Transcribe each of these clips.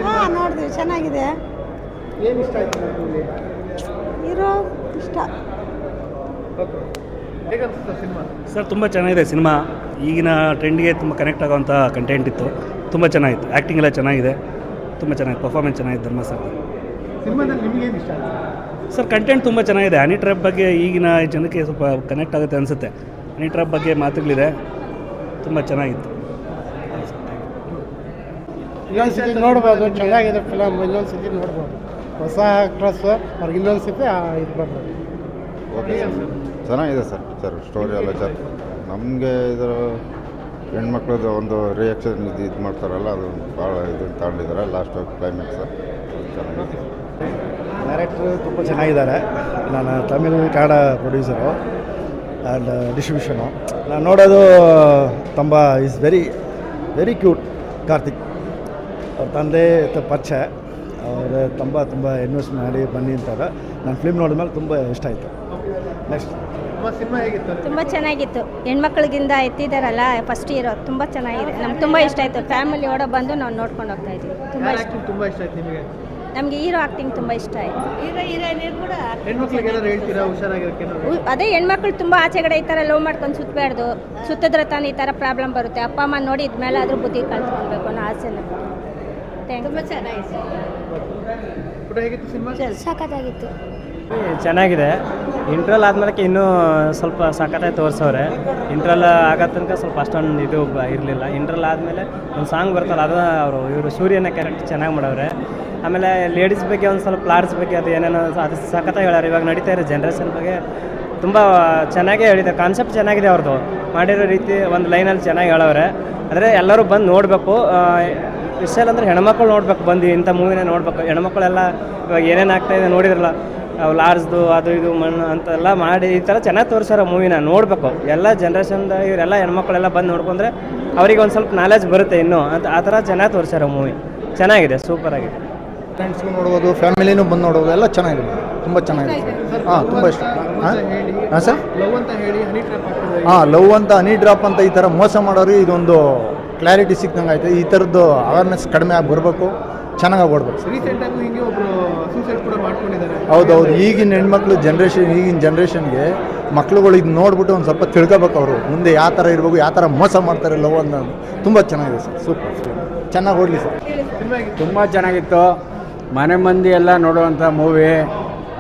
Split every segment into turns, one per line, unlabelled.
ಹಾಂ ನೋಡಿದ್ವಿ, ಚೆನ್ನಾಗಿದೆ.
ಏನು ಇಷ್ಟ ಆಯ್ತು
ಹೀರೋ ಇಷ್ಟ.
ಸರ್ ತುಂಬ ಚೆನ್ನಾಗಿದೆ ಸಿನಿಮಾ. ಈಗಿನ ಟ್ರೆಂಡ್ಗೆ ತುಂಬ ಕನೆಕ್ಟ್ ಆಗೋವಂಥ ಕಂಟೆಂಟ್ ಇತ್ತು. ತುಂಬ ಚೆನ್ನಾಗಿತ್ತು. ಆ್ಯಕ್ಟಿಂಗ್ ಎಲ್ಲ ಚೆನ್ನಾಗಿದೆ, ತುಂಬ ಚೆನ್ನಾಗಿದೆ. ಪರ್ಫಾರ್ಮೆನ್ಸ್ ಚೆನ್ನಾಗಿದೆ ಧರ್ಮ ಸರ್.
ಸಿನಿಮಾದಲ್ಲಿ ನಿಮಗೇನು ಇಷ್ಟ ಆಯ್ತು
ಸರ್? ಕಂಟೆಂಟ್ ತುಂಬ ಚೆನ್ನಾಗಿದೆ. ಹನಿ ಟ್ರ್ಯಾಪ್ ಬಗ್ಗೆ ಈಗಿನ ಜನಕ್ಕೆ ಸ್ವಲ್ಪ ಕನೆಕ್ಟ್ ಆಗುತ್ತೆ ಅನಿಸುತ್ತೆ. ಹನಿ ಟ್ರ್ಯಾಪ್ ಬಗ್ಗೆ ಮಾತುಗಳಿದೆ, ತುಂಬ ಚೆನ್ನಾಗಿತ್ತು.
ಇನ್ನೊಂದ್ಸತಿ ನೋಡ್ಬೋದು, ಚೆನ್ನಾಗಿದೆ ಫಿಲಮ್. ಇನ್ನೊಂದ್ಸತಿ ನೋಡ್ಬೋದು. ಹೊಸ ಆಕ್ಟ್ರಸ್ ಅವ್ರಿಗೆ ಇನ್ನೊಂದ್ಸತಿ ಇದು ಬರ್ಬೋದು.
ಓಕೆ ಚೆನ್ನಾಗಿದೆ ಸರ್ ಪಿಕ್ಚರ್. ಸ್ಟೋರಿ ಎಲ್ಲ ನಮಗೆ ಇದರ ಹೆಣ್ಮಕ್ಳದ್ದು ಒಂದು ರಿಯಾಕ್ಷನ್ ಇದು ಮಾಡ್ತಾರಲ್ಲ, ಅದು ಭಾಳ ಇದು ತಗೊಂಡಿದ್ದಾರೆ. ಲಾಸ್ಟ್ ಕ್ಲೈಮ್ಯಾಕ್ಸ್ ಚೆನ್ನಾಗಿದೆ.
ಡೈರೆಕ್ಟ್ರು ತುಂಬ ಚೆನ್ನಾಗಿದ್ದಾರೆ. ನಾನು Tamil Kannada producer and distribution. ನಾನು ನೋಡೋದು ತುಂಬ ಈಸ್ ವೆರಿ ಕ್ಯೂಟ್. ಕಾರ್ತಿಕ್ ಅವ್ರ ತಂದೆ ಪರಿಚಯ, ಅವರು ತುಂಬ ಇನ್ವೆಸ್ಟ್ ಮಾಡಿ ಬನ್ನಿ ಅಂತಾರೆ. ನಾನು ಫಿಲ್ಮ್ ನೋಡಿದ್ಮೇಲೆ ತುಂಬ ಇಷ್ಟ ಆಯಿತು. ನೆಕ್ಸ್ಟ್
ಸಿನಿಮಾ ಹೇಗಿತ್ತು?
ತುಂಬ ಚೆನ್ನಾಗಿತ್ತು. ಹೆಣ್ಮಕ್ಳಿಗಿಂದ ಎತ್ತಿದಾರಲ್ಲ ಫಸ್ಟ್ ಹೀರೋ, ತುಂಬ ಚೆನ್ನಾಗಿದೆ. ನಮ್ಗೆ ತುಂಬ ಇಷ್ಟ ಆಯಿತು. ಫ್ಯಾಮಿಲಿ ಓಡ ಬಂದು ನಾವು ನೋಡ್ಕೊಂಡು ಹೋಗ್ತಾ ಇದ್ದೀವಿ. ತುಂಬ ಇಷ್ಟ.
ತುಂಬ ಇಷ್ಟ ಆಯ್ತು ನಿಮಗೆ?
ನಮಗೆ ಹೀರೋ ಆ್ಯಕ್ಟಿಂಗ್ ತುಂಬ ಇಷ್ಟ ಆಯಿತು.
ಹೆಣ್ಮಕ್ಳಿಗೆ ಏನಾದ್ರು ಹೇಳ್ತೀರಾ ಹುಷಾರಾಗಿರೋಕ್ಕೆ?
ಅದೇ ಹೆಣ್ಮಕ್ಳು ತುಂಬ ಆಚೆಗಡೆ ಈ ಥರ ಲವ್ ಮಾಡ್ಕೊಂಡು ಸುತ್ತಬಾರ್ದು. ಸುತ್ತಿದ್ರೆ ತಾನು ಈ ಥರ ಪ್ರಾಬ್ಲಮ್ ಬರುತ್ತೆ. ಅಪ್ಪ ಅಮ್ಮ ನೋಡಿ ಇದ್ಮೇಲೆ ಆದರೂ ಬುದ್ಧಿ ಕಲ್ತ್ಕೊಳ್ಬೇಕು ಅನ್ನೋ ಆಸೆ ನಮಗೆ. ತುಂಬ ಚೆನ್ನಾಗಿತ್ತು.
ಹೇಗಿತ್ತು ಸಿನಿಮಾ?
ಸಖತ್ತಾಗಿತ್ತು.
ಚೆನ್ನಾಗಿದೆ. ಇಂಟ್ರಲ್ ಆದ್ಮೇಲೆ ಇನ್ನೂ ಸ್ವಲ್ಪ ಸಖತ್ತಾಗಿ ತೋರಿಸವ್ರೆ. ಇಂಟ್ರಲ್ ಆಗೋ ತನಕ ಸ್ವಲ್ಪ ಅಷ್ಟೊಂದು ಇದು ಇರಲಿಲ್ಲ. ಇಂಟ್ರಲ್ ಆದಮೇಲೆ ಒಂದು ಸಾಂಗ್ ಬರ್ತಲ್ಲ, ಅದು ಇವರು ಸೂರ್ಯನ ಕ್ಯಾರೆಕ್ಟರ್ ಚೆನ್ನಾಗಿ ಮಾಡವ್ರೆ. ಆಮೇಲೆ ಲೇಡೀಸ್ ಬಗ್ಗೆ ಒಂದು ಸ್ವಲ್ಪ ಪ್ಲಾಟ್ಸ್ ಬಗ್ಗೆ ಅದು ಏನೇನೋ ಅದು ಸಖತ್ತಾಗಿ ಹೇಳ್ಯಾರ. ಇವಾಗ ನಡೀತಾ ಇರೋ ಜನ್ರೇಷನ್ ಬಗ್ಗೆ ತುಂಬ ಚೆನ್ನಾಗೇ ಹೇಳಿದೆ. ಕಾನ್ಸೆಪ್ಟ್ ಚೆನ್ನಾಗಿದೆ ಅವ್ರದ್ದು. ಮಾಡಿರೋ ರೀತಿ ಒಂದು ಲೈನಲ್ಲಿ ಚೆನ್ನಾಗಿ ಹೇಳವ್ರೆ. ಆದರೆ ಎಲ್ಲರೂ ಬಂದು ನೋಡಬೇಕು. ಸ್ಪೆಷಲ್ ಅಂದರೆ ಹೆಣ್ಮಕ್ಳು ನೋಡ್ಬೇಕು, ಬಂದು ಇಂಥ ಮೂವಿನ ನೋಡಬೇಕು. ಹೆಣ್ಮಕ್ಳೆಲ್ಲ ಇವಾಗ ಏನೇನು ಆಗ್ತಾಯಿದೆ ನೋಡಿದ್ರಲ್ಲ, ಲಾರ್ಜ್ದು ಅದು ಇದು ಮಣ್ಣು ಅಂತೆಲ್ಲ ಮಾಡಿ ಈ ಥರ ಚೆನ್ನಾಗಿ ತೋರಿಸಾರೋ ಮೂವಿನ ನೋಡಬೇಕು. ಎಲ್ಲ ಜನ್ರೇಷನ್ದ ಇವರೆಲ್ಲ ಹೆಣ್ಮಕ್ಳೆಲ್ಲ ಬಂದು ನೋಡ್ಕೊಂಡ್ರೆ ಅವ್ರಿಗೆ ಒಂದು ಸ್ವಲ್ಪ ನಾಲೆಜ್ ಬರುತ್ತೆ ಇನ್ನೂ ಅಂತ. ಆ ಥರ ಚೆನ್ನಾಗಿ ತೋರಿಸಾರೋ ಮೂವಿ. ಚೆನ್ನಾಗಿದೆ, ಸೂಪರಾಗಿದೆ.
ಫ್ರೆಂಡ್ಸ್ಗೂ ನೋಡ್ಬೋದು, ಫ್ಯಾಮಿಲಿನೂ ಬಂದು ನೋಡ್ಬೋದು. ಎಲ್ಲ ಚೆನ್ನಾಗಿದೆ, ತುಂಬ ಚೆನ್ನಾಗಿದೆ. ಹಾಂ, ತುಂಬ ಇಷ್ಟ. ಹಾಂ ಸರ್,
ಲವ್ ಅಂತ ಹೇಳಿ ಹನಿ ಟ್ರ್ಯಾಪ್ ಆಗ್ತದೆ.
ಹಾಂ, ಲವ್ ಅಂತ ಹನಿ ಡ್ರಾಪ್ ಅಂತ ಈ ಥರ ಮೋಸ ಮಾಡೋರಿಗೆ ಇದೊಂದು ಕ್ಲಾರಿಟಿ ಸಿಕ್ದಂಗೆ ಆಯ್ತು. ಈ ಥರದ್ದು ಅವೇರ್ನೆಸ್ ಕಡಿಮೆ ಆಗಿ ಬರಬೇಕು, ಚೆನ್ನಾಗಿ ಓಡಬೇಕು.
ರೀಸೆಂಟಾಗಿ ಹಿಂಗೆ ಒಬ್ಬರು ಸೂಸೈಡ್ ಕೂಡ ಮಾಡ್ಕೊಂಡಿದ್ದಾರೆ.
ಹೌದೌದು. ಈಗಿನ ಹೆಣ್ಮಕ್ಳು ಈಗಿನ ಜನ್ರೇಷನ್ಗೆ ಮಕ್ಳುಗಳು ಇದು ನೋಡ್ಬಿಟ್ಟು ಒಂದು ಸ್ವಲ್ಪ ತಿಳ್ಕೊಬೇಕು. ಅವರು ಮುಂದೆ ಯಾವ ಥರ ಇರಬೇಕು, ಯಾವ ಥರ ಮೋಸ ಮಾಡ್ತಾರೆ ಲವ್ ಅನ್ನೋದು. ತುಂಬ ಚೆನ್ನಾಗಿದೆ ಸರ್, ಸೂಪರ್. ಚೆನ್ನಾಗಿ ಓಡಲಿ ಸರ್.
ತುಂಬ ಚೆನ್ನಾಗಿತ್ತು. ಮನೆ ಮಂದಿ ಎಲ್ಲ ನೋಡುವಂಥ ಮೂವಿ.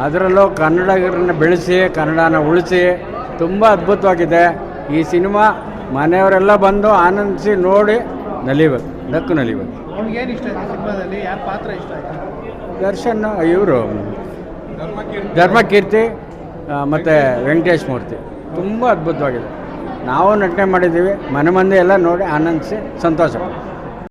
ಅದರಲ್ಲೂ ಕನ್ನಡಿಗರನ್ನ ಬೆಳೆಸಿ ಕನ್ನಡನ ಉಳಿಸಿ ತುಂಬ ಅದ್ಭುತವಾಗಿದೆ ಈ ಸಿನಿಮಾ. ಮನೆಯವರೆಲ್ಲ ಬಂದು ಆನಂದಿಸಿ ನೋಡಿ ನಲಿಬೇಕು, ನಕ್ಕು ನಲಿಬೇಕು.
ನಿಮ್ಗೇನು ಇಷ್ಟ ಆಯಿತು ಸಿನಿಮಾದಲ್ಲಿ? ಯಾರ ಪಾತ್ರ ಇಷ್ಟ ಆಯಿತು?
ದರ್ಶನ್, ಇವರು ಧರ್ಮಕೀರ್ತಿ ಮತ್ತು ವೆಂಕಟೇಶ್ ಮೂರ್ತಿ ತುಂಬ ಅದ್ಭುತವಾಗಿದೆ. ನಾವು ನಟನೆ ಮಾಡಿದ್ದೀವಿ. ಮನೆ ಮಂದಿ ಎಲ್ಲ ನೋಡಿ ಆನಂದಿಸಿ ಸಂತೋಷ.